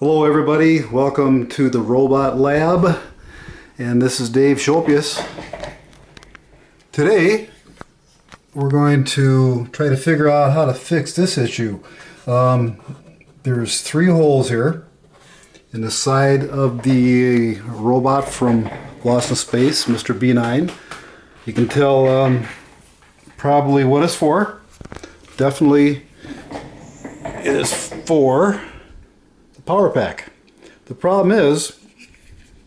Hello everybody, welcome to the Robot Lab, and this is Dave Shopius. Today we're going to try to figure out how to fix this issue. There's 3 holes here in the side of the robot from Lost in Space, Mr. B9. You can tell probably what it's for. Definitely it is for power pack. The problem is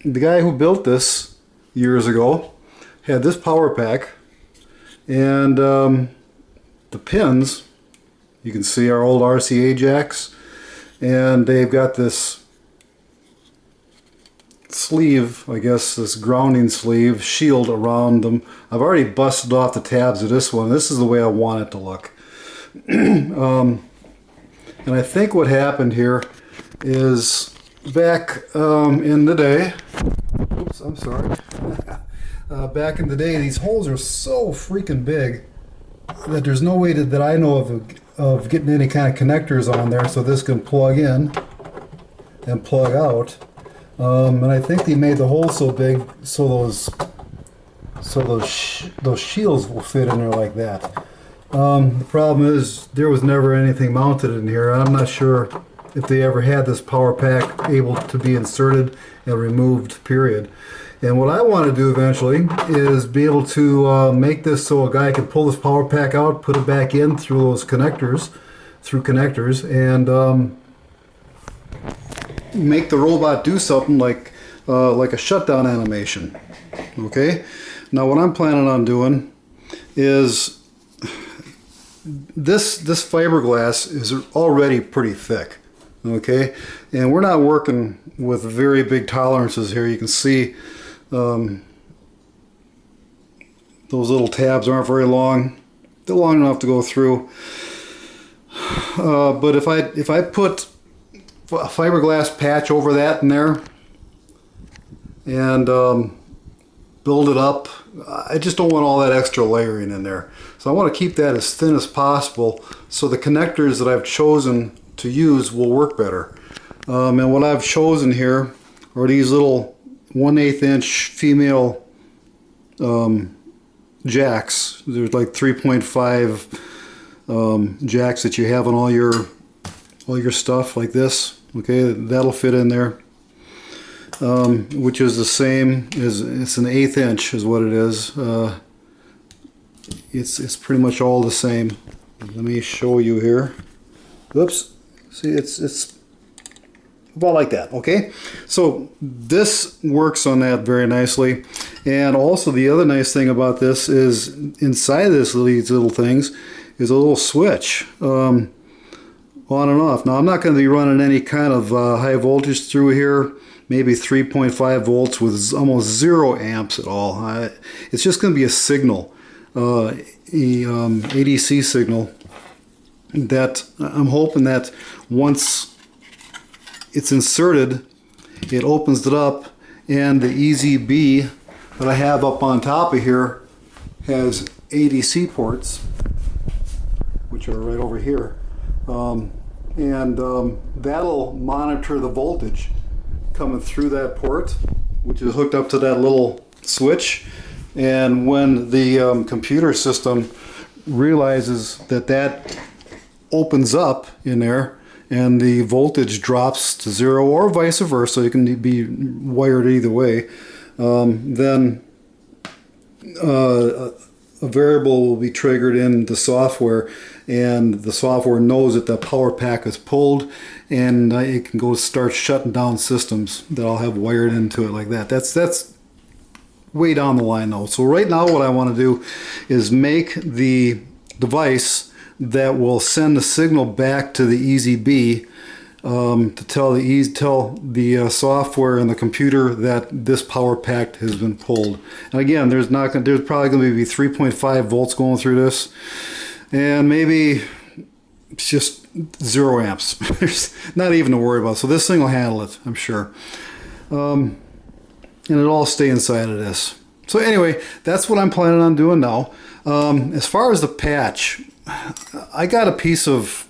the guy who built this years ago had this power pack, and the pins, you can see, our old RCA jacks, and they've got this sleeve, I guess this grounding sleeve shield around them. I've already busted off the tabs of this one. This is the way I want it to look. And I think what happened here is back in the day, oops, I'm sorry, back in the day, these holes are so freaking big that there's no way that I know of getting any kind of connectors on there so this can plug in and plug out. And I think they made the holes so big so those shields will fit in there like that. The problem is there was never anything mounted in here. I'm not sure if they ever had this power pack able to be inserted and removed, period. And what I want to do eventually is be able to make this so a guy can pull this power pack out, put it back in through those connectors, and make the robot do something like a shutdown animation. Okay? Now what I'm planning on doing is this fiberglass is already pretty thick. Okay, and we're not working with very big tolerances here. You can see those little tabs aren't very long. They're long enough to go through. But if I put a fiberglass patch over that in there and build it up, I just don't want all that extra layering in there. So I want to keep that as thin as possible so the connectors that I've chosen to use will work better. And what I've chosen here are these little 1/8 inch female jacks. There's like 3.5 jacks that you have on all your stuff like this. Okay, that'll fit in there, which is the same as, it's an 1/8 inch is what it is. It's pretty much all the same. Let me show you here. Oops. See, it's about like that. Okay, so this works on that very nicely. And also the other nice thing about this is inside these little things is a little switch, on and off. Now I'm not going to be running any kind of high voltage through here, maybe 3.5 volts with almost 0 amps at all. It's just going to be a signal, ADC signal, that I'm hoping that once it's inserted, it opens it up, and the EZB that I have up on top of here has ADC ports, which are right over here, that'll monitor the voltage coming through that port, which is hooked up to that little switch. And when the computer system realizes that opens up in there and the voltage drops to 0 or vice versa, it can be wired either way, then a variable will be triggered in the software, and the software knows that the power pack is pulled, and it can go start shutting down systems that I'll have wired into it like that. That's way down the line though. So right now what I want to do is make the device that will send the signal back to the EZB to tell the software and the computer that this power pack has been pulled. And again, there's probably going to be 3.5 volts going through this, and maybe it's just 0 amps. There's not even to worry about. So this thing will handle it, I'm sure. And it'll all stay inside of this. So anyway, that's what I'm planning on doing now. As far as the patch, I got a piece of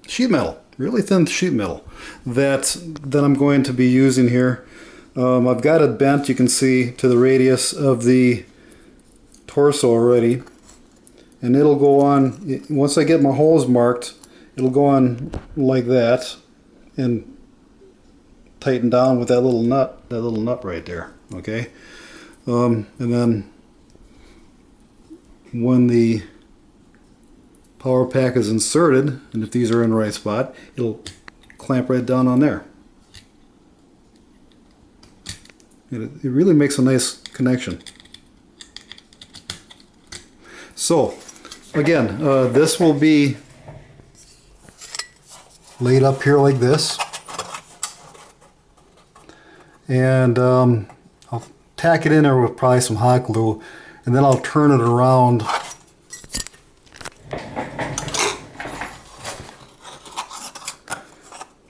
sheet metal really thin sheet metal that I'm going to be using here. I've got it bent, you can see, to the radius of the torso already, and it'll go on, once I get my holes marked, it'll go on like that and tighten down with that little nut right there. Okay, and then when the power pack is inserted, and if these are in the right spot, it'll clamp right down on there. It really makes a nice connection. So again, this will be laid up here like this, and I'll tack it in there with probably some hot glue, and then I'll turn it around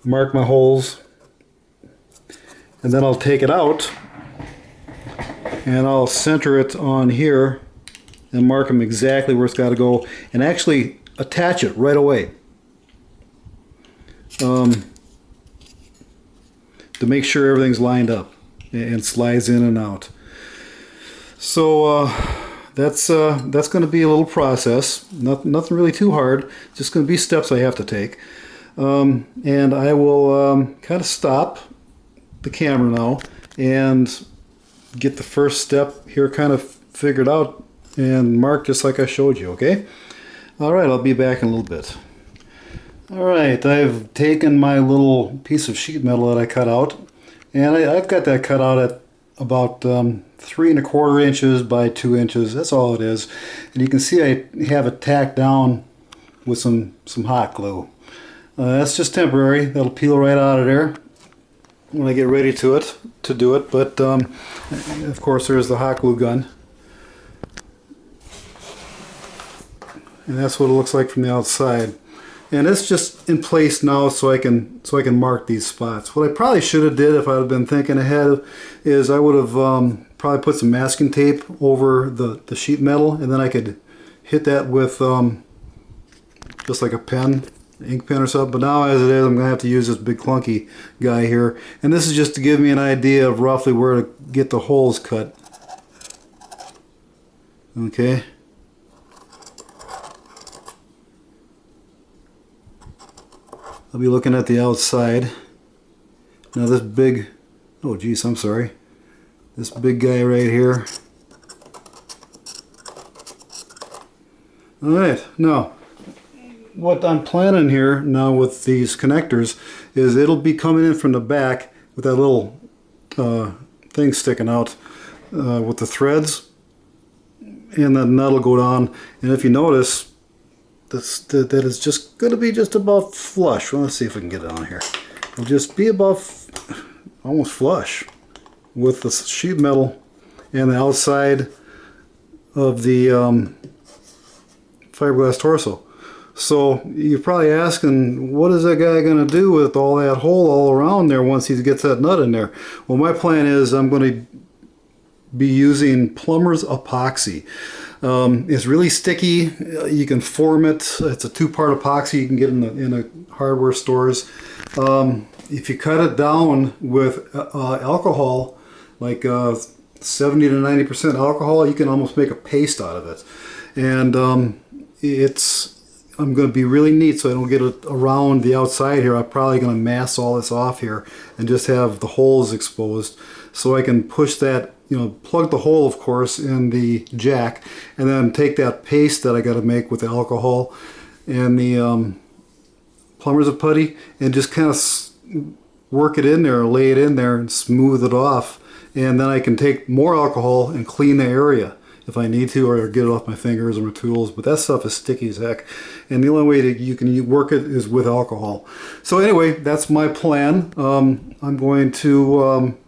mark my holes, and then I'll take it out and I'll center it on here and mark them exactly where it's got to go, and actually attach it right away to make sure everything's lined up and slides in and out. So that's going to be a little process. Nothing really too hard. Just going to be steps I have to take. And I will kind of stop the camera now and get the first step here kind of figured out and marked just like I showed you, okay? Alright, I'll be back in a little bit. Alright, I've taken my little piece of sheet metal that I cut out, and I've got that cut out at about 3¼ inches by 2 inches. That's all it is. And you can see I have it tacked down with some hot glue. That's just temporary. That'll peel right out of there when I get ready to do it. But of course, there's the hot glue gun, and that's what it looks like from the outside. And it's just in place now, so I can mark these spots. What I probably should have did, if I had been thinking ahead, is I would have probably put some masking tape over the sheet metal, and then I could hit that with just like a pen, ink pen or something. But now, as it is, I'm going to have to use this big clunky guy here, and this is just to give me an idea of roughly where to get the holes cut. Okay. I'll be looking at the outside. Now this big, oh geez, I'm sorry, this big guy right here. Alright, now what I'm planning here now with these connectors is it'll be coming in from the back with that little thing sticking out with the threads, and the nut will go down, and if you notice, that is just going to be just about flush. Well, let's see if we can get it on here. It'll just be about almost flush with the sheet metal and the outside of the fiberglass torso. So you're probably asking, what is that guy going to do with all that hole all around there once he gets that nut in there? Well, my plan is I'm going to be using plumber's epoxy. It's really sticky. You can form it. It's a 2-part epoxy you can get in the hardware stores. If you cut it down with alcohol, like 70 to 90% alcohol, you can almost make a paste out of it. And I'm going to be really neat so I don't get it around the outside here. I'm probably going to mask all this off here and just have the holes exposed so I can push that, plug the hole, of course, in the jack, and then take that paste that I got to make with the alcohol and the plumber's putty, and just kind of work it in there, lay it in there, and smooth it off. And then I can take more alcohol and clean the area if I need to, or get it off my fingers or my tools. But that stuff is sticky as heck, and the only way that you can work it is with alcohol. So anyway, that's my plan. I'm going to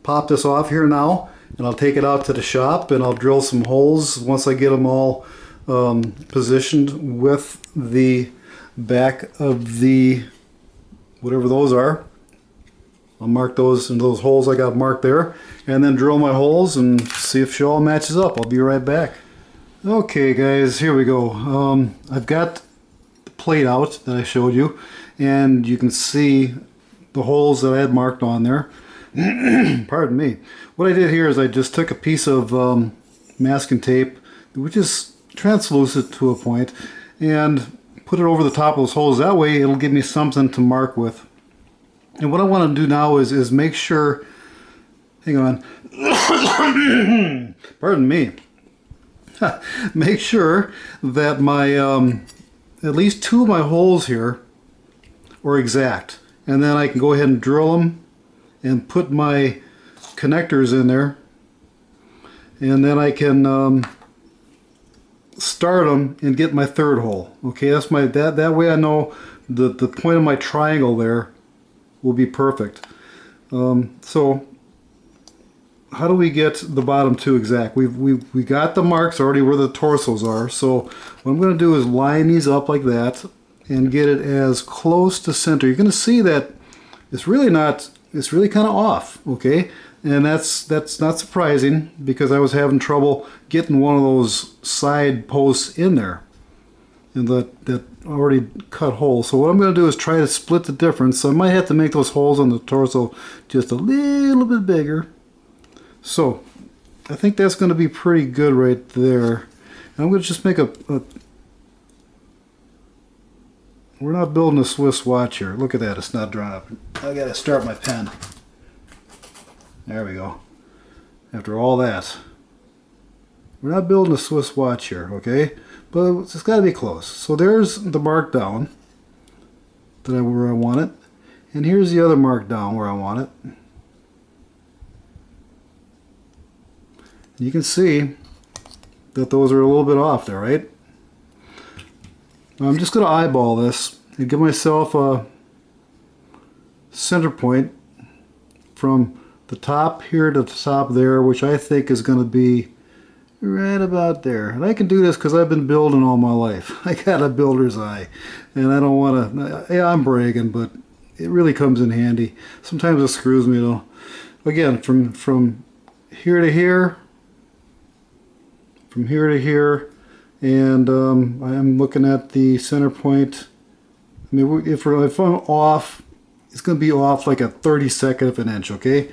pop this off here now, and I'll take it out to the shop and I'll drill some holes once I get them all positioned with the back of the whatever those are. I'll mark those into those holes I got marked there, and then drill my holes and see if she all matches up. I'll be right back. Okay guys, here we go. I've got the plate out that I showed you, and you can see the holes that I had marked on there. Pardon me. What I did here is I just took a piece of masking tape, which is translucent to a point, and put it over the top of those holes. That way it'll give me something to mark with. And what I want to do now is make sure, hang on, pardon me, make sure that my, at least 2 of my holes here are exact. And then I can go ahead and drill them and put my connectors in there. And then I can start them and get my 3rd hole. Okay, that's my, that way I know the point of my triangle there will be perfect. So how do we get the bottom 2 exact? We got the marks already where the torsos are. So what I'm going to do is line these up like that and get it as close to center. You're going to see that it's really not, it's really kind of off, okay? And that's not surprising because I was having trouble getting one of those side posts in there and that already cut hole. So what I'm going to do is try to split the difference. So I might have to make those holes on the torso just a little bit bigger. So I think that's going to be pretty good right there. And I'm going to just make a we're not building a Swiss watch here. Look at that, it's not drawn up. I got to start my pen. There we go. After all that, we're not building a Swiss watch here, okay? But it's got to be close. So there's the mark down where I want it, and here's the other mark down where I want it. You can see that those are a little bit off there, right? I'm just going to eyeball this and give myself a center point from the top here to the top there, which I think is going to be right about there. And I can do this because I've been building all my life. I got a builder's eye, and I don't want to, yeah, I'm bragging, but it really comes in handy. Sometimes it screws me though. Again, from here to here, from here to here, and I'm looking at the center point. I mean, if I'm off, it's going to be off like a 32nd of an inch, okay?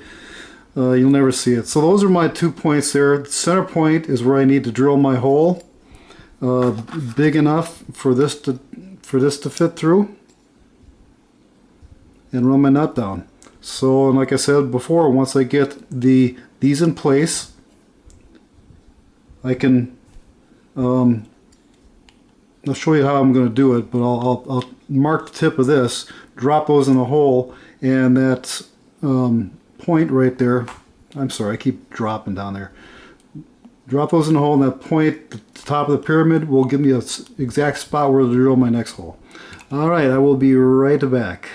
You'll never see it. So those are my 2 points there. The center point is where I need to drill my hole, big enough for this to fit through, and run my nut down. So, and like I said before, once I get these in place, I can I'll show you how I'm going to do it, but I'll mark the tip of this, drop those in a hole, and that point right there, I'm sorry, I keep dropping down there. Drop those in the hole, and that point, the top of the pyramid, will give me an exact spot where to drill my next hole. Alright, I will be right back.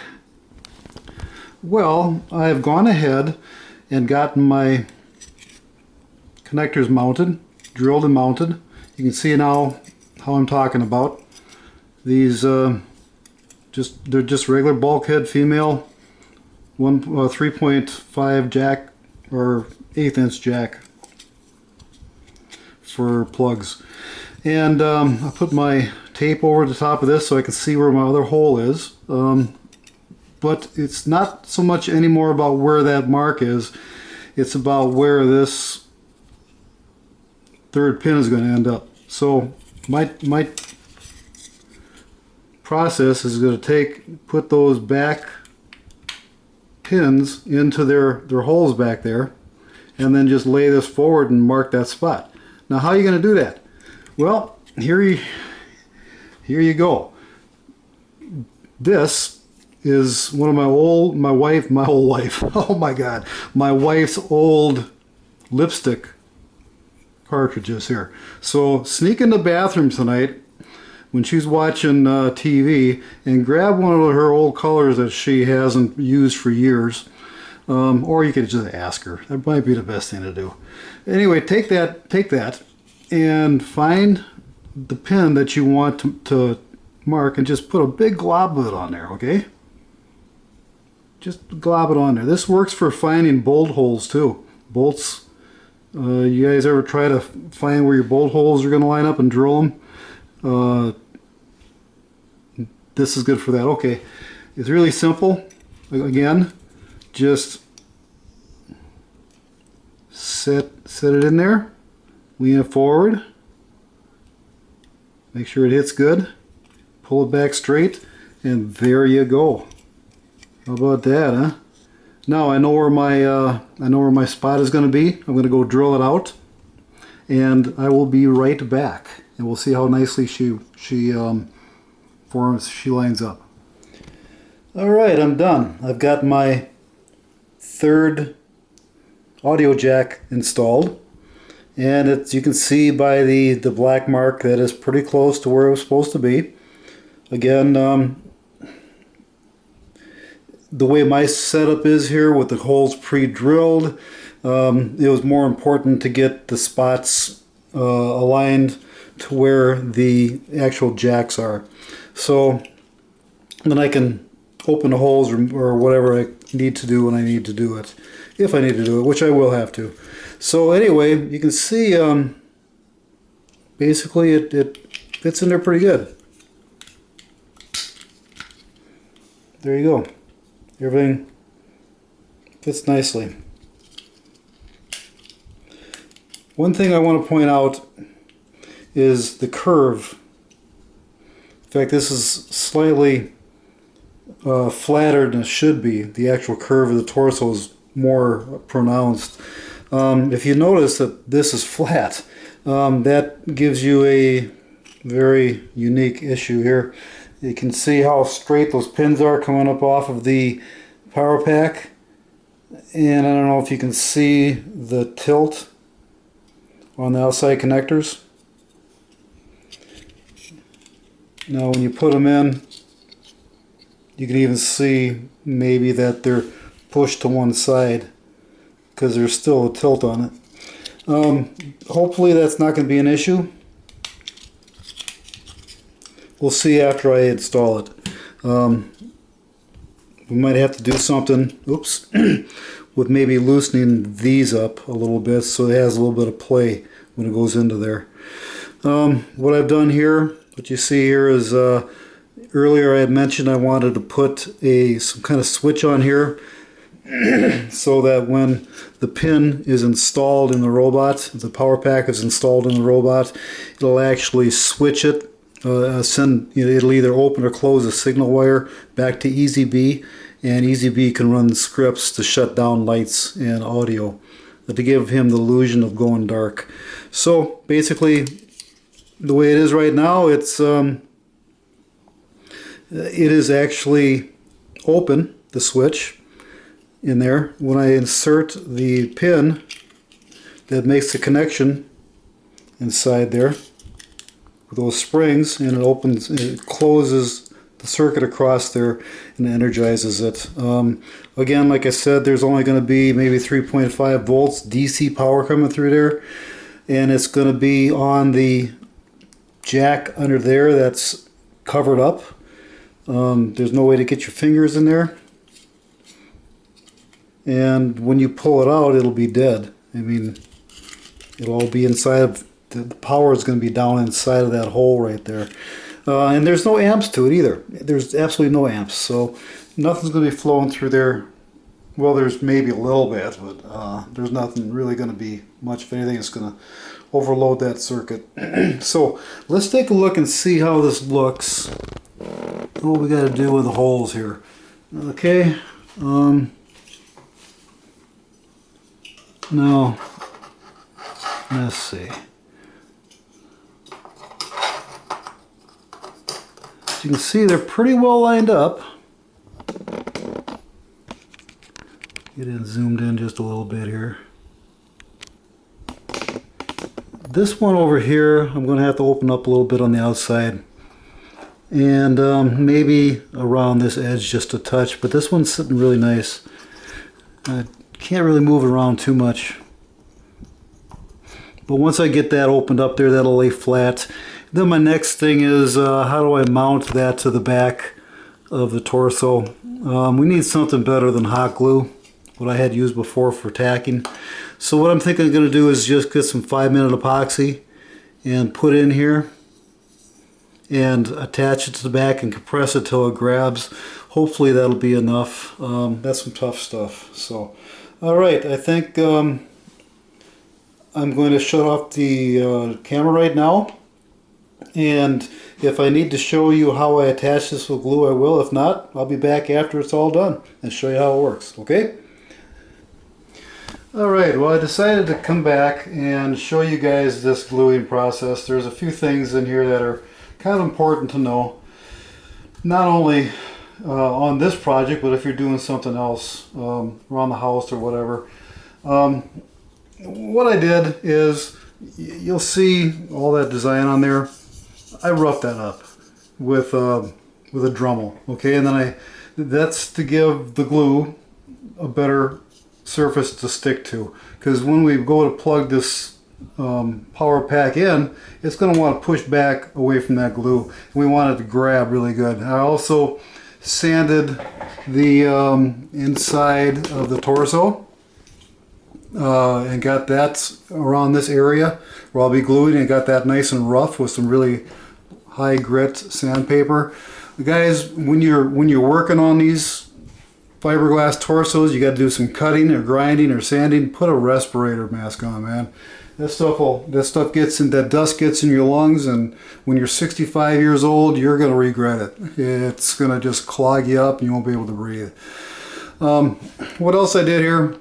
Well, I've gone ahead and gotten my connectors mounted, drilled and mounted. You can see now how I'm talking about. These they're just regular bulkhead female 3.5 jack or 1/8 inch jack for plugs. And I put my tape over the top of this so I can see where my other hole is. But it's not so much anymore about where that mark is. It's about where this 3rd pin is going to end up. So my process is going to put those back pins into their holes back there, and then just lay this forward and mark that spot. Now, how are you going to do that? Well, here you go. This is one of my old oh my God, my wife's old lipstick cartridges here. So sneak in the bathroom tonight when she's watching TV and grab one of her old colors that she hasn't used for years. Or you could just ask her. That might be the best thing to do. Anyway, take that and find the pin that you want to mark and just put a big glob of it on there, okay? Just glob it on there. This works for finding bolt holes too. Bolts. You guys ever try to find where your bolt holes are going to line up and drill them? this is good for that. Okay, it's really simple. Again, just set it in there, lean it forward, make sure it hits good, pull it back straight, and there you go. How about that, huh? Now I know where my spot is going to be. I'm going to go drill it out, and I will be right back, and we'll see how nicely she lines up. All right, I'm done. I've got my third audio jack installed, and it's, you can see by the black mark that is pretty close to where it was supposed to be. Again, the way my setup is here with the holes pre-drilled, it was more important to get the spots aligned to where the actual jacks are. So then I can open the holes or whatever I need to do when I need to do it. If I need to do it, which I will have to. So anyway, you can see basically it fits in there pretty good. There you go. Everything fits nicely. One thing I want to point out is the curve. In fact, this is slightly flatter than it should be. The actual curve of the torso is more pronounced. If you notice that this is flat, that gives you a very unique issue here. You can see how straight those pins are coming up off of the power pack, and I don't know if you can see the tilt on the outside connectors. Now when you put them in, you can even see maybe that they're pushed to one side because there's still a tilt on it. Hopefully that's not going to be an issue. We'll see after I install it. We might have to do something, oops, with maybe loosening these up a little bit so it has a little bit of play when it goes into there. What I've done here, what you see here is earlier I had mentioned I wanted to put some kind of switch on here so that when the pin is installed in the robot, the power pack is installed in the robot, it'll actually switch it. It'll either open or close a signal wire back to EZB, and EZB can run scripts to shut down lights and audio to give him the illusion of going dark. So basically, the way it is right now, it is actually open, the switch in there. When I insert the pin that makes the connection inside there, those springs, and it closes the circuit across there and energizes it. Again, like I said, there's only going to be maybe 3.5 volts DC power coming through there, and it's going to be on the jack under there that's covered up. There's no way to get your fingers in there, and when you pull it out, it'll be dead. I mean, it'll all be inside of the power is going to be down inside of that hole right there. And there's no amps to it either. There's absolutely no amps, so nothing's going to be flowing through there. Well, there's maybe a little bit, but there's nothing really going to be much of anything that's going to overload that circuit. So let's take a look and see how this looks. What we got to do with the holes here. Okay. Now, let's see. You can see they're pretty well lined up. Get in zoomed in just a little bit here. This one over here, I'm going to have to open up a little bit on the outside. And maybe around this edge just a touch, but this one's sitting really nice. I can't really move it around too much. But once I get that opened up there, that'll lay flat. Then my next thing is how do I mount that to the back of the torso. We need something better than hot glue, what I had used before for tacking. So what I'm thinking I'm going to do is just get some 5-minute epoxy and put in here. and attach it to the back and compress it till it grabs. Hopefully that'll be enough. That's some tough stuff. So, all right, I think I'm going to shut off the camera right now. And if I need to show you how I attach this with glue, I will. If not, I'll be back after it's all done and show you how it works, okay? Alright, well, I decided to come back and show you guys this gluing process. There's a few things in here that are kind of important to know. Not only on this project, but if you're doing something else around the house or whatever. What I did is, you'll see all that design on there. I roughed that up with a Dremel, okay, and then that's to give the glue a better surface to stick to, because when we go to plug this power pack in, it's going to want to push back away from that glue. We want it to grab really good. I also sanded the inside of the torso and got that around this area where I'll be gluing, and got that nice and rough with some really high grit sandpaper. Guys, when you're working on these fiberglass torsos, you got to do some cutting or grinding or sanding. Put a respirator mask on, man. That stuff gets in, that dust gets in your lungs, and when you're 65 years old, you're gonna regret it. It's gonna just clog you up and you won't be able to breathe. What else I did here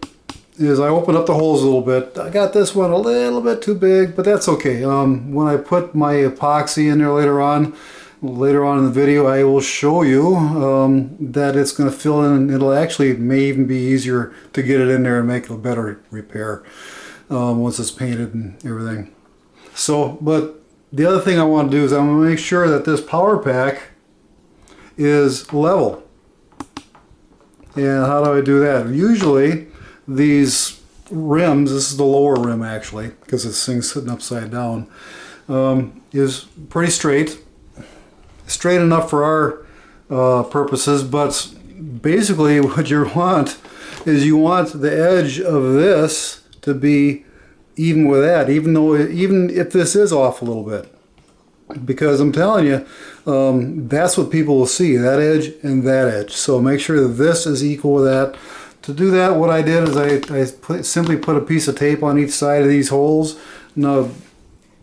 is I opened up the holes a little bit. I got this one a little bit too big, but that's okay. When I put my epoxy in there later on in the video, I will show you that it's going to fill in, and it'll actually may even be easier to get it in there and make a better repair once it's painted and everything. So, but the other thing I want to do is I'm going to make sure that this power pack is level. And how do I do that? Usually these rims, this is the lower rim actually, because this thing's sitting upside down, is pretty straight enough for our purposes, but basically what you want is you want the edge of this to be even with that, even if this is off a little bit, because I'm telling you, that's what people will see, that edge and that edge. So make sure that this is equal with that. To do that, what I did is I simply put a piece of tape on each side of these holes. Now,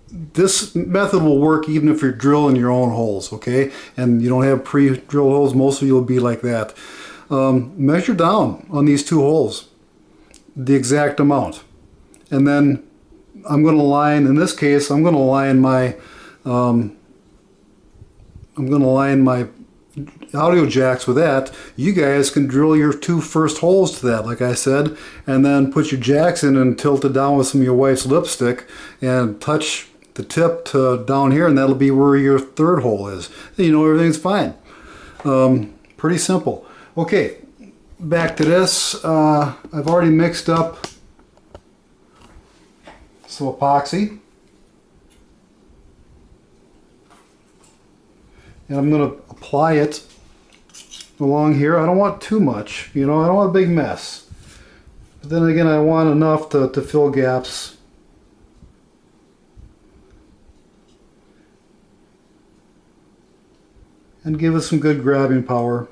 this method will work even if you're drilling your own holes, okay? And you don't have pre-drilled holes. Most of you will be like that. Measure down on these two holes the exact amount. And then I'm going to line, in this case, I'm going to line my audio jacks with that. You guys can drill your two first holes to that, like I said, and then put your jacks in and tilt it down with some of your wife's lipstick and touch the tip to down here, and that'll be where your third hole is. And you know everything's fine. Pretty simple. Okay, back to this. I've already mixed up some epoxy. And I'm going to apply it along here. I don't want too much, you know, I don't want a big mess. But then again, I want enough to fill gaps. And give it some good grabbing power.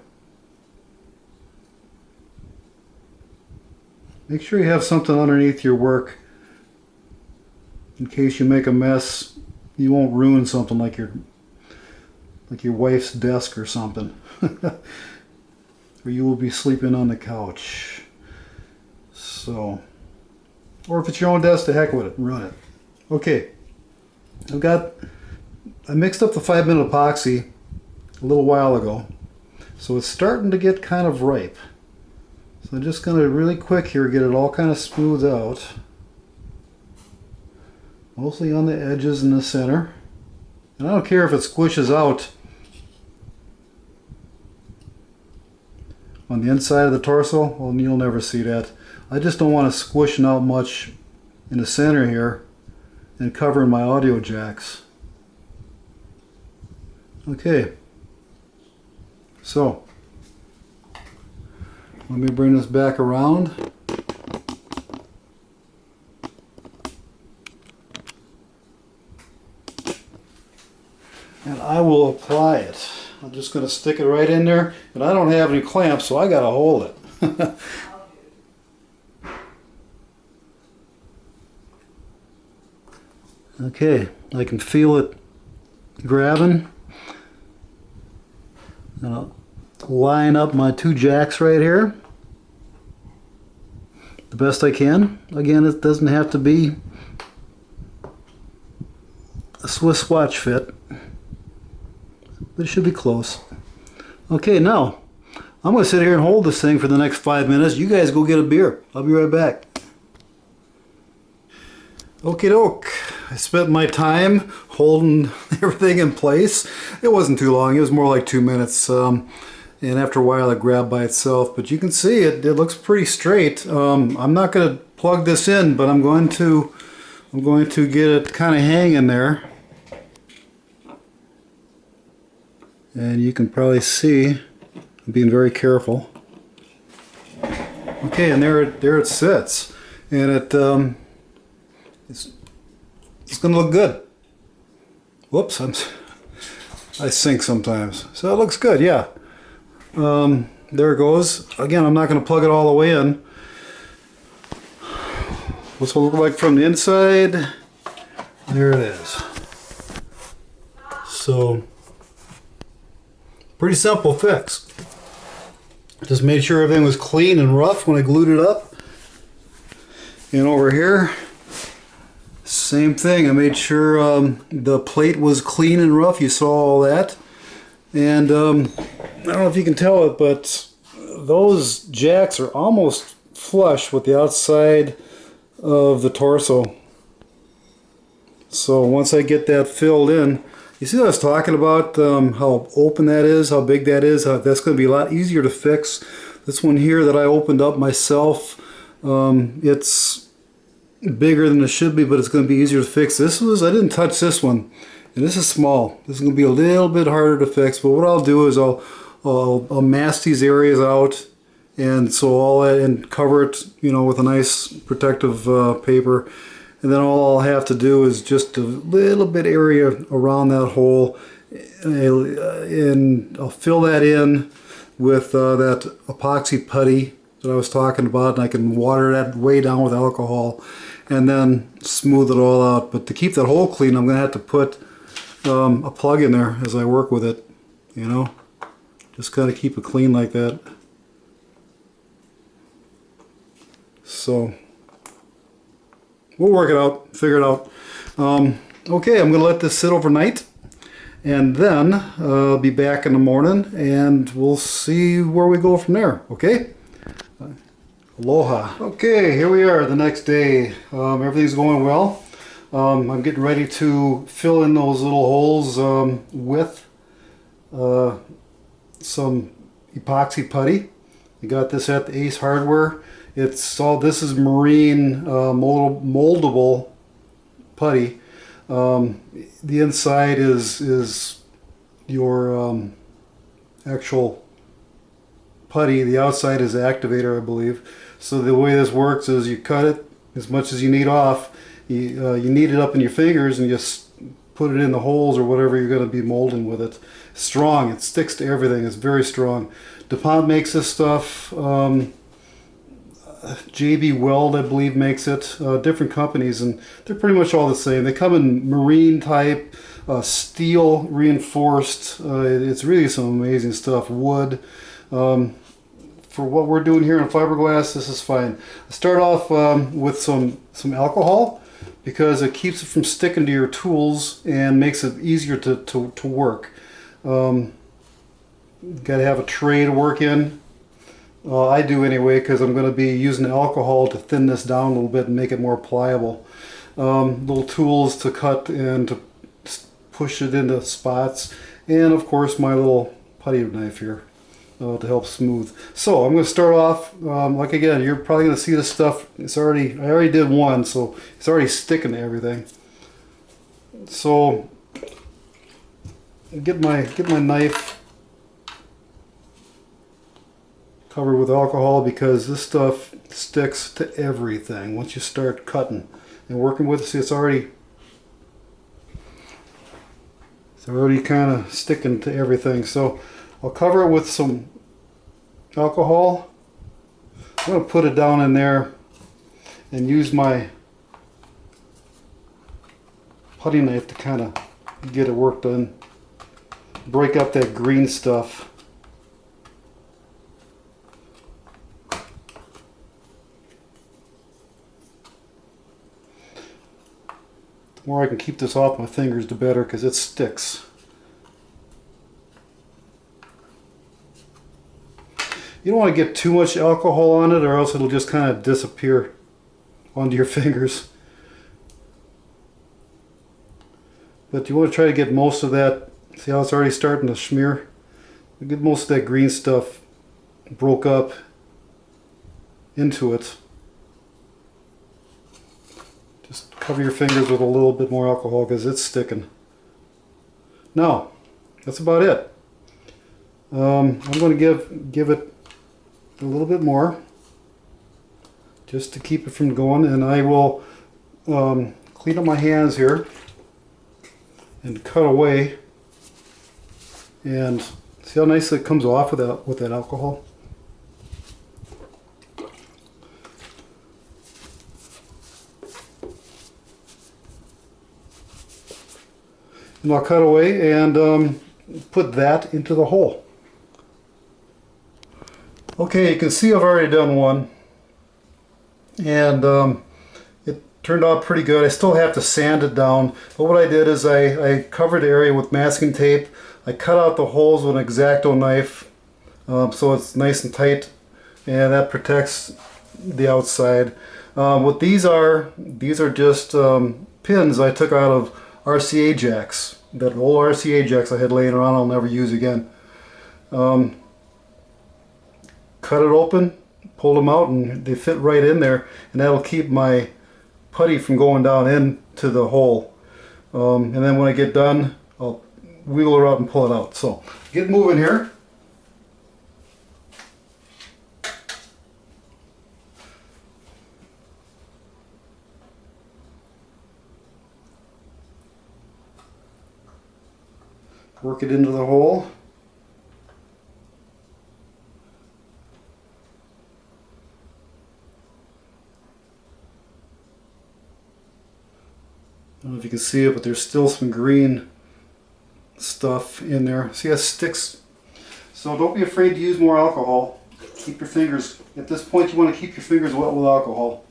Make sure you have something underneath your work in case you make a mess. You won't ruin something like your wife's desk or something. Or you will be sleeping on the couch. So, or if it's your own desk, to heck with it, run it. Okay, I mixed up the 5-minute epoxy a little while ago, so it's starting to get kind of ripe. So I'm just going to really quick here get it all kind of smoothed out, mostly on the edges in the center. And I don't care if it squishes out on the inside of the torso. Well, you'll never see that. I just don't want it squishing out much in the center here and covering my audio jacks. Okay, so let me bring this back around. And I will apply it. I'm just going to stick it right in there, and I don't have any clamps, so I got to hold it. Okay, I can feel it grabbing. And I'll line up my 2 jacks right here the best I can. Again, it doesn't have to be a Swiss watch fit, but it should be close. Okay, now I'm going to sit here and hold this thing for the next 5 minutes. You guys go get a beer. I'll be right back. Okie doke. I spent my time holding everything in place. It wasn't too long. It was more like 2 minutes. And after a while it grabbed by itself. But you can see it looks pretty straight. I'm not going to plug this in, but I'm going to get it kind of hanging there. And you can probably see I'm being very careful. Okay, and there it sits. And it's going to look good. Whoops, I sink sometimes. So it looks good, yeah. There it goes. Again, I'm not going to plug it all the way in. What's it look like from the inside? There it is. So, pretty simple fix. Just made sure everything was clean and rough when I glued it up. And over here, same thing. I made sure the plate was clean and rough. You saw all that. And I don't know if you can tell it, but those jacks are almost flush with the outside of the torso. So once I get that filled in, you see what I was talking about, how open that is, how big that is, that's going to be a lot easier to fix. This one here that I opened up myself, it's bigger than it should be, but it's going to be easier to fix. I didn't touch this one, and this is small. This is going to be a little bit harder to fix, but what I'll do is I'll mask these areas out, and so all that, and cover it, with a nice protective paper. And then all I'll have to do is just a little bit area around that hole, and I'll fill that in with that epoxy putty that I was talking about, and I can water that way down with alcohol and then smooth it all out. But to keep that hole clean, I'm going to have to put a plug in there as I work with it, just kind of keep it clean like that. So we'll work it out, figure it out. Okay, I'm going to let this sit overnight, and then I'll be back in the morning, and we'll see where we go from there, okay? Aloha. Okay, here we are the next day. Everything's going well. I'm getting ready to fill in those little holes with some epoxy putty. I got this at the Ace Hardware. This is marine moldable putty. The inside is your actual putty. The outside is activator, I believe. So the way this works is you cut it as much as you need off. You knead it up in your fingers and just put it in the holes or whatever you're going to be molding with it. Strong. It sticks to everything. It's very strong. DuPont makes this stuff. JB Weld, I believe, makes it. Different companies, and they're pretty much all the same. They come in marine type, steel reinforced. It's really some amazing stuff. Wood. For what we're doing here in fiberglass, this is fine. I start off with some alcohol, because it keeps it from sticking to your tools and makes it easier to work. Got to have a tray to work in. I do anyway, because I'm going to be using alcohol to thin this down a little bit and make it more pliable. Little tools to cut and to push it into spots, and of course my little putty knife here to help smooth. So I'm going to start off, like again, you're probably going to see this stuff. I already did one, so it's already sticking to everything. So get my knife covered with alcohol, because this stuff sticks to everything once you start cutting and working with it. See, it's already It's already kind of sticking to everything. So I'll cover it with some alcohol. I'm going to put it down in there and use my putty knife to kind of get it worked on. Break up that green stuff. The more I can keep this off my fingers, the better, because it sticks. You don't want to get too much alcohol on it, or else it'll just kind of disappear onto your fingers. But you want to try to get most of that. See how it's already starting to smear? Get most of that green stuff broke up into it. Just cover your fingers with a little bit more alcohol because it's sticking. Now, that's about it. I'm going to give it a little bit more just to keep it from going, and I will clean up my hands here and cut away, and see how nicely it comes off with that alcohol. And I'll cut away and put that into the hole. Okay, you can see I've already done one, and it turned out pretty good. I still have to sand it down, but what I did is I covered the area with masking tape. I cut out the holes with an X-Acto knife, so it's nice and tight, and that protects the outside. What these are just pins I took out of RCA jacks. That old RCA jacks I had laying around I'll never use again. Cut it open, pulled them out, and they fit right in there, and that'll keep my putty from going down into the hole. And then when I get done, I'll wiggle her out and pull it out. So get moving here. Work it into the hole. I don't know if you can see it, but there's still some green stuff in there. See, it sticks. So don't be afraid to use more alcohol. Keep your fingers, at this point you want to keep your fingers wet with alcohol.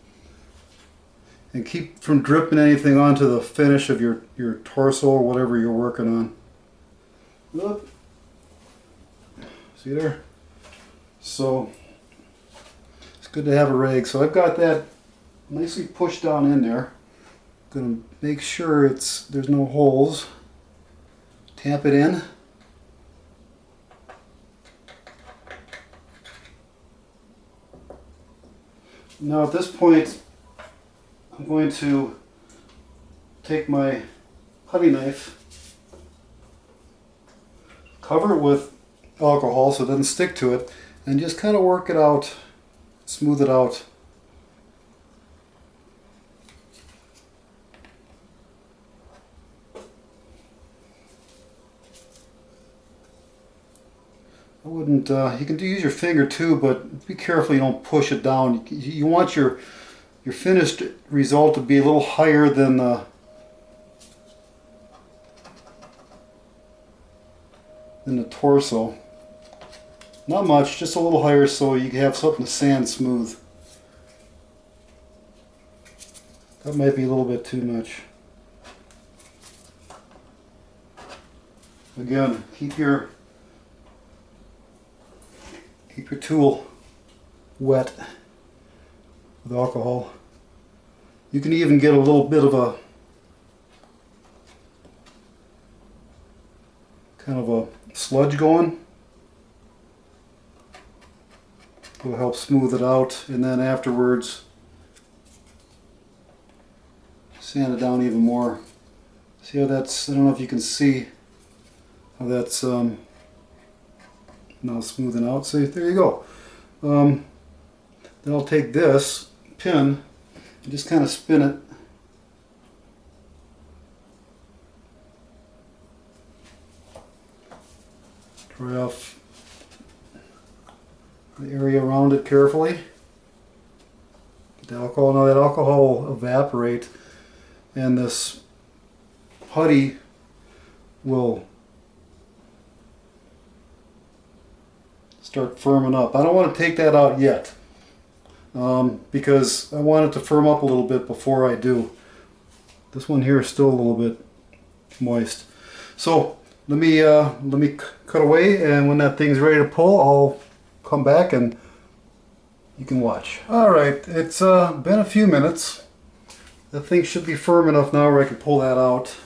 And keep from dripping anything onto the finish of your torso or whatever you're working on. Look. See there? So it's good to have a rag. So I've got that nicely pushed down in there. Going to make sure there's no holes. Tap it in. Now at this point I'm going to take my putty knife, cover it with alcohol so it doesn't stick to it, and just kind of work it out, smooth it out. I wouldn't, you can use your finger too, but be careful you don't push it down. You want your finished result to be a little higher than the torso. Not much, just a little higher so you can have something to sand smooth. That might be a little bit too much. Again, keep your tool wet with alcohol. You can even get a little bit of a kind of a sludge going. It'll help smooth it out, and then afterwards sand it down even more. See how that's, I don't know if you can see how that's now smoothing out. See, there you go. Then I'll take this pin and just kind of spin it Dry off the area around it carefully. Get the alcohol, now that alcohol will evaporate and this putty will start firming up. I don't want to take that out yet because I want it to firm up a little bit before I do. This one here is still a little bit moist. So let me cut away, and when that thing's ready to pull, I'll come back and you can watch. Alright, it's been a few minutes. The thing should be firm enough now where I can pull that out.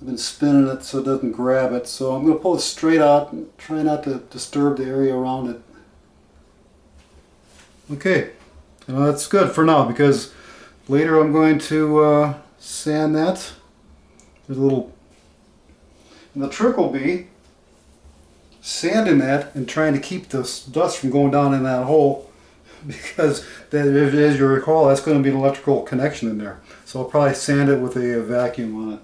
I've been spinning it so it doesn't grab it, so I'm going to pull it straight out and try not to disturb the area around it. Okay, that's good for now because later I'm going to sand that. There's a little, and the trick will be sanding that and trying to keep this dust from going down in that hole, because that, as you recall, that's going to be an electrical connection in there. So I'll probably sand it with a vacuum on it.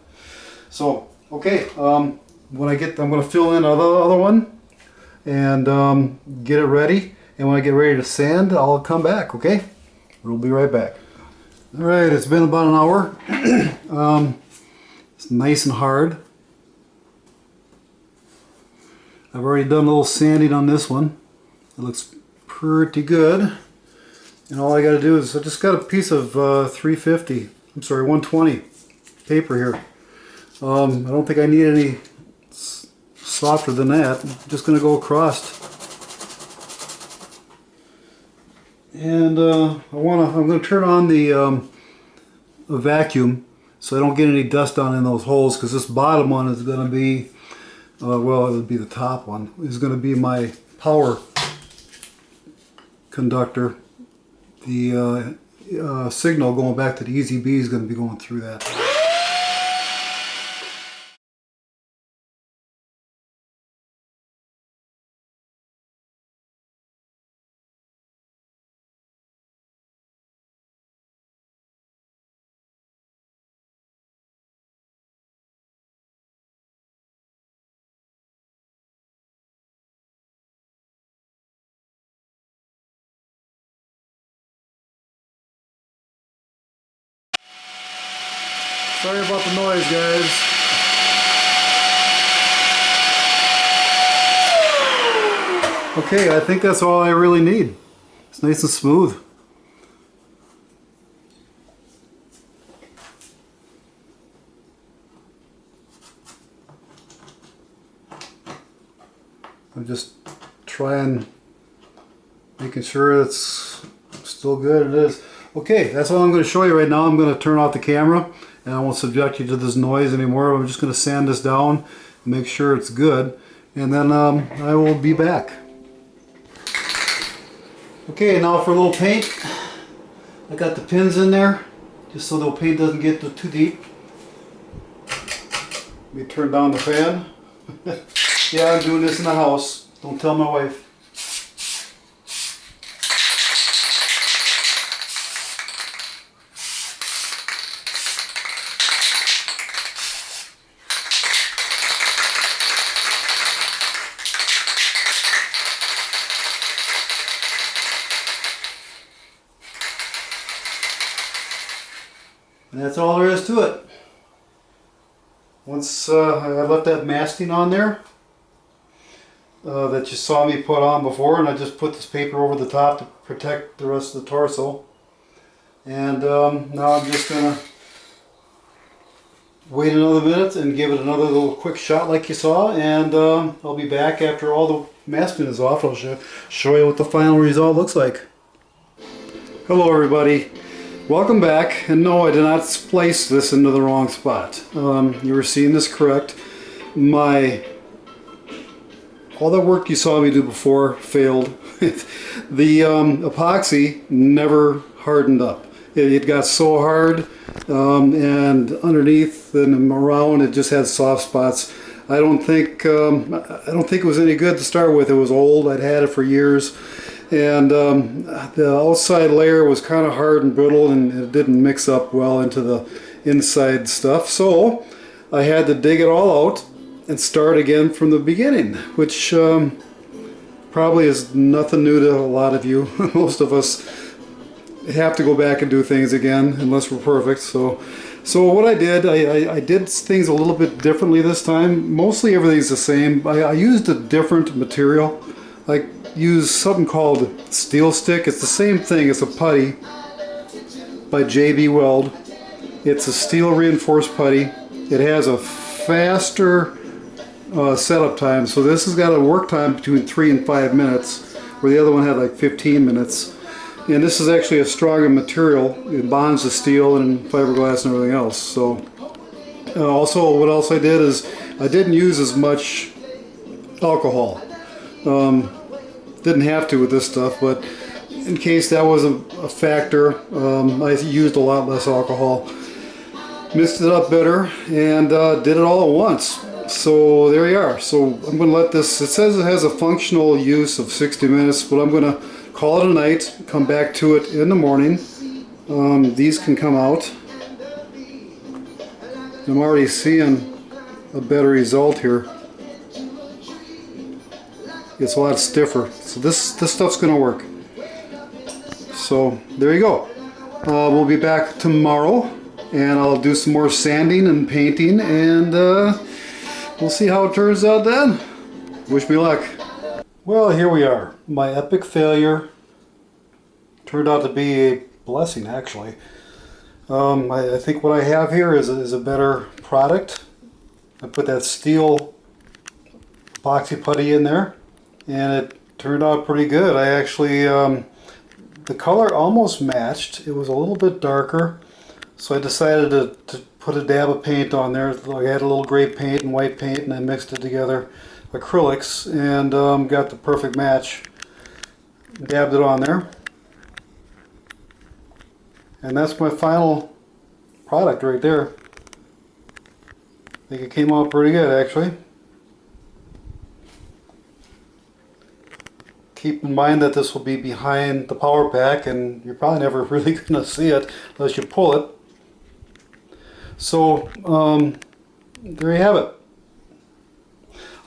So okay, when I get, I'm going to fill in another one and get it ready. And when I get ready to sand, I'll come back. Okay, we'll be right back. All right, it's been about an hour. It's nice and hard. I've already done a little sanding on this one. It looks pretty good. And all I got to do is, I just got a piece of 350, I'm sorry, 120 paper here. I don't think I need any softer than that. I'm just going to go across. And I'm going to turn on the vacuum so I don't get any dust down in those holes, because this bottom one is going to be, well, it would be the top one, is going to be my power conductor. The signal going back to the EZB is going to be going through that. Sorry about the noise, guys. Okay, I think that's all I really need. It's nice and smooth. I'm just trying, making sure it's still good. It is. Okay, that's all I'm going to show you right now. I'm going to turn off the camera and I won't subject you to this noise anymore. I'm just going to sand this down, make sure it's good, and then I will be back. Okay, now for a little paint. I got the pins in there just so the paint doesn't get too deep. Let me turn down the fan. Yeah, I'm doing this in the house. Don't tell my wife. And that's all there is to it. Once I left that masking on there that you saw me put on before, and I just put this paper over the top to protect the rest of the torso. And now I'm just going to wait another minute and give it another little quick shot like you saw, and I'll be back after all the masking is off. I'll show you what the final result looks like. Hello everybody. Welcome back, and no, I did not splice this into the wrong spot. You were seeing this correct. All the work you saw me do before failed. The epoxy never hardened up. It got so hard, and underneath and around it just had soft spots. I don't think it was any good to start with. It was old. I'd had it for years. And the outside layer was kind of hard and brittle, and it didn't mix up well into the inside stuff. So I had to dig it all out and start again from the beginning, which probably is nothing new to a lot of you. Most of us have to go back and do things again unless we're perfect. So what I did, I did things a little bit differently this time. Mostly everything's the same. I used a different material. I used something called steel stick. It's the same thing. It's a putty by JB Weld. It's a steel reinforced putty. It has a faster setup time. So this has got a work time between 3 and 5 minutes, where the other one had like 15 minutes. And this is actually a stronger material. It bonds to steel and fiberglass and everything else. So also what else I did is I didn't use as much alcohol. Didn't have to with this stuff, but in case that was a factor, I used a lot less alcohol. Mixed it up better and did it all at once. So there you are. So I'm going to let this, it says it has a functional use of 60 minutes, but I'm going to call it a night, come back to it in the morning. These can come out. I'm already seeing a better result here. It's a lot stiffer. So this stuff's going to work. So there you go. We'll be back tomorrow and I'll do some more sanding and painting, and we'll see how it turns out then. Wish me luck. Well, here we are. My epic failure turned out to be a blessing, actually. I think what I have here is a better product. I put that steel epoxy putty in there, and it turned out pretty good. I actually, the color almost matched. It was a little bit darker, so I decided to put a dab of paint on there. I had a little gray paint and white paint, and I mixed it together, acrylics, and got the perfect match. Dabbed it on there. And that's my final product right there. I think it came out pretty good, actually. Keep in mind that this will be behind the power pack, and you're probably never really going to see it unless you pull it. So there you have it.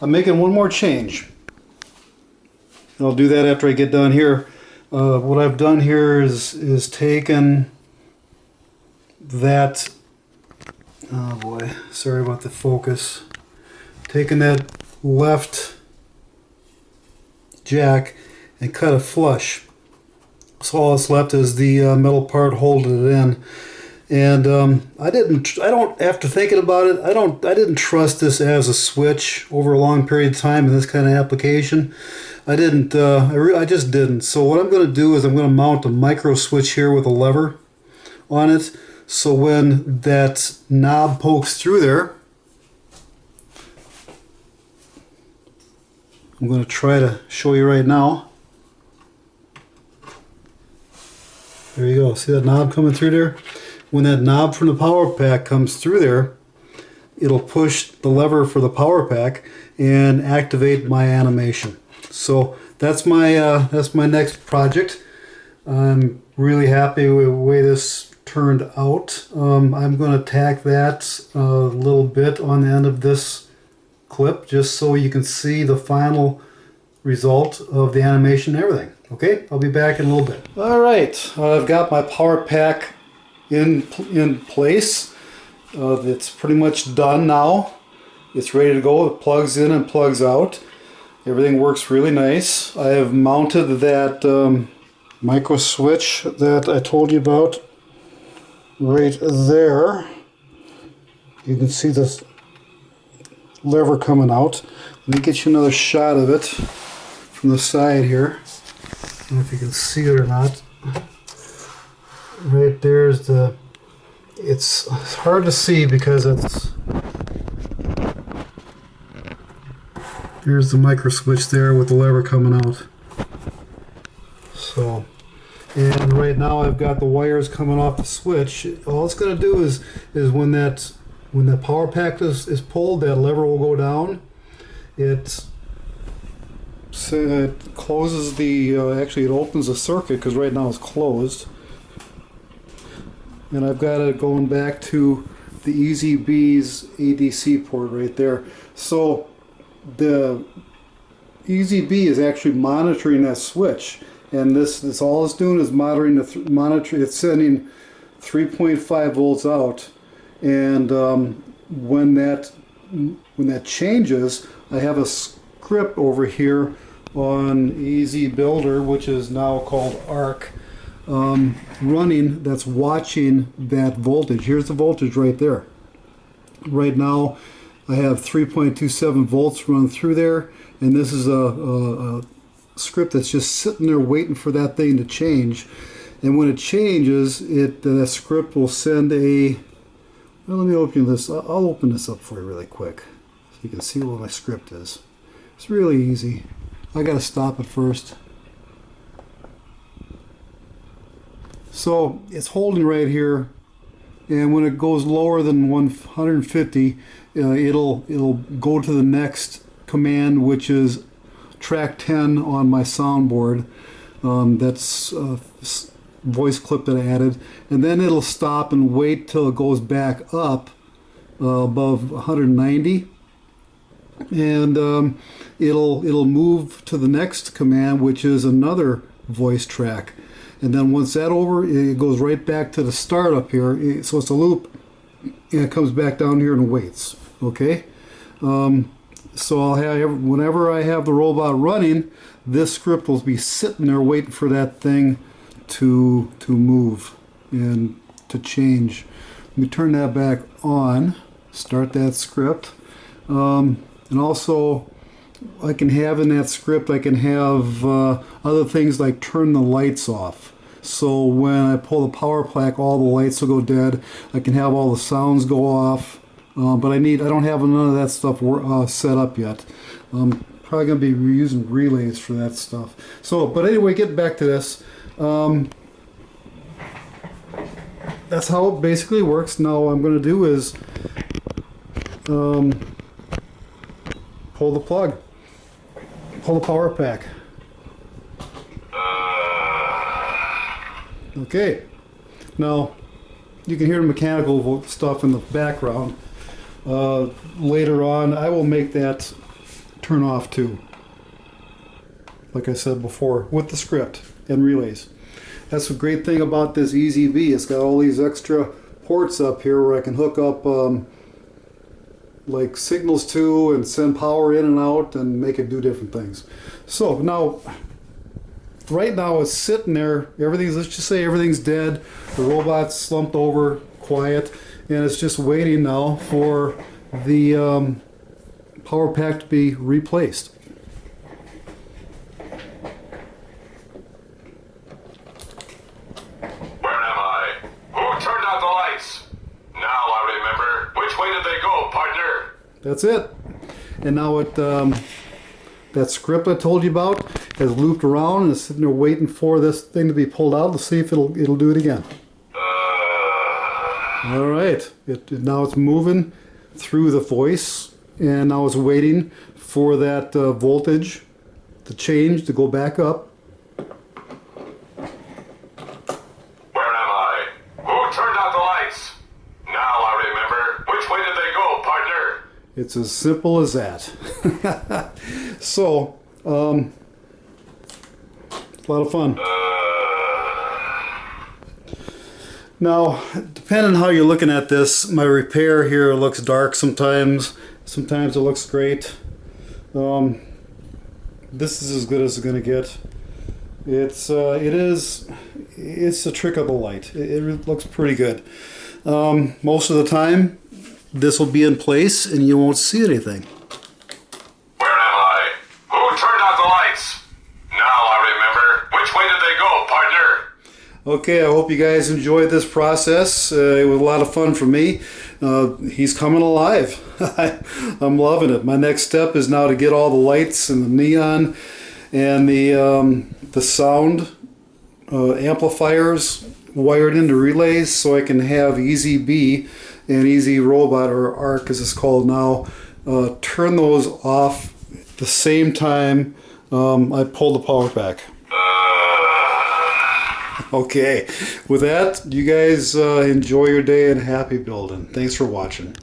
I'm making one more change. And I'll do that after I get done here. What I've done here is taken that, oh boy, sorry about the focus, taken that left jack and cut it flush. So all that's left is the metal part holding it in. And I don't, after thinking about it, I didn't trust this as a switch over a long period of time in this kind of application. I just didn't. So what I'm going to do is I'm going to mount a micro switch here with a lever on it. So when that knob pokes through there, I'm going to try to show you right now. There you go. See that knob coming through there? When that knob from the power pack comes through there, it'll push the lever for the power pack and activate my animation. So that's my next project. I'm really happy with the way this turned out. I'm going to tack that a little bit on the end of this clip just so you can see the final result of the animation and everything. Okay, I'll be back in a little bit. All right, I've got my power pack in place. It's pretty much done now. It's ready to go. It plugs in and plugs out. Everything works really nice. I have mounted that micro switch that I told you about right there. You can see this lever coming out. Let me get you another shot of it from the side here. I don't know if you can see it or not. Right there's the, it's hard to see because it's, here's the micro switch there with the lever coming out. So, and right now I've got the wires coming off the switch. All it's going to do is when that power pack is pulled, that lever will go down. It closes the, actually it opens the circuit because right now it's closed. And I've got it going back to the EZB's ADC port right there. So the EZB is actually monitoring that switch, and this all it's doing is monitoring it's sending 3.5 volts out, and when that changes, I have a script over here on EZ Builder, which is now called ARC, running, that's watching that voltage. Here's the voltage right there. Right now I have 3.27 volts run through there, and this is a script that's just sitting there waiting for that thing to change. And when it changes, that script will send a, well, let me open this. I'll open this up for you really quick so you can see what my script is. It's really easy. I gotta stop it first. So it's holding right here, and when it goes lower than 150, it'll go to the next command, which is track 10 on my soundboard. That's a voice clip that I added, and then it'll stop and wait till it goes back up above 190, and it'll move to the next command, which is another voice track. And then once that's over, it goes right back to the start up here. So it's a loop, and it comes back down here and waits. Okay. So I'll have, whenever I have the robot running, this script will be sitting there waiting for that thing to move and to change. Let me turn that back on. Start that script. And also, I can have in that script, I can have other things like turn the lights off. So when I pull the power pack, all the lights will go dead. I can have all the sounds go off. But I don't have none of that stuff set up yet. I'm probably going to be using relays for that stuff. So, but anyway, getting back to this. That's how it basically works. Now what I'm going to do is pull the plug. Pull the power pack. Okay. Now, you can hear the mechanical stuff in the background. Later on, I will make that turn off too. Like I said before, with the script and relays. That's the great thing about this EZB. It's got all these extra ports up here where I can hook up like signals to and send power in and out and make it do different things. So now, right now it's sitting there. Everything's, let's just say everything's dead. The robot's slumped over, quiet, and it's just waiting now for the power pack to be replaced. Where am I? Who turned out the lights? Now I remember. Which way did they go, partner? That's it. And now that script I told you about has looped around and is sitting there waiting for this thing to be pulled out to see if it'll do it again. All right. Now it's moving through the voice, and now it's waiting for that voltage to change, to go back up. Where am I? Who turned out the lights? Now I remember. Which way did they go, partner? It's as simple as that. So, it's a lot of fun. Now, depending on how you're looking at this, my repair here looks dark sometimes. Sometimes it looks great. This is as good as it's going to get. It's a trick of the light. It looks pretty good. Most of the time, this will be in place and you won't see anything. Where am I? Who turned out the lights? Now I remember. Which way did they go, partner? Okay, I hope you guys enjoyed this process. It was a lot of fun for me. He's coming alive. I'm loving it. My next step is now to get all the lights and the neon and the sound amplifiers wired into relays so I can have EZB and EZ Robot, or ARC as it's called now, turn those off at the same time I pull the power back. Okay. With that, you guys enjoy your day and happy building. Thanks for watching.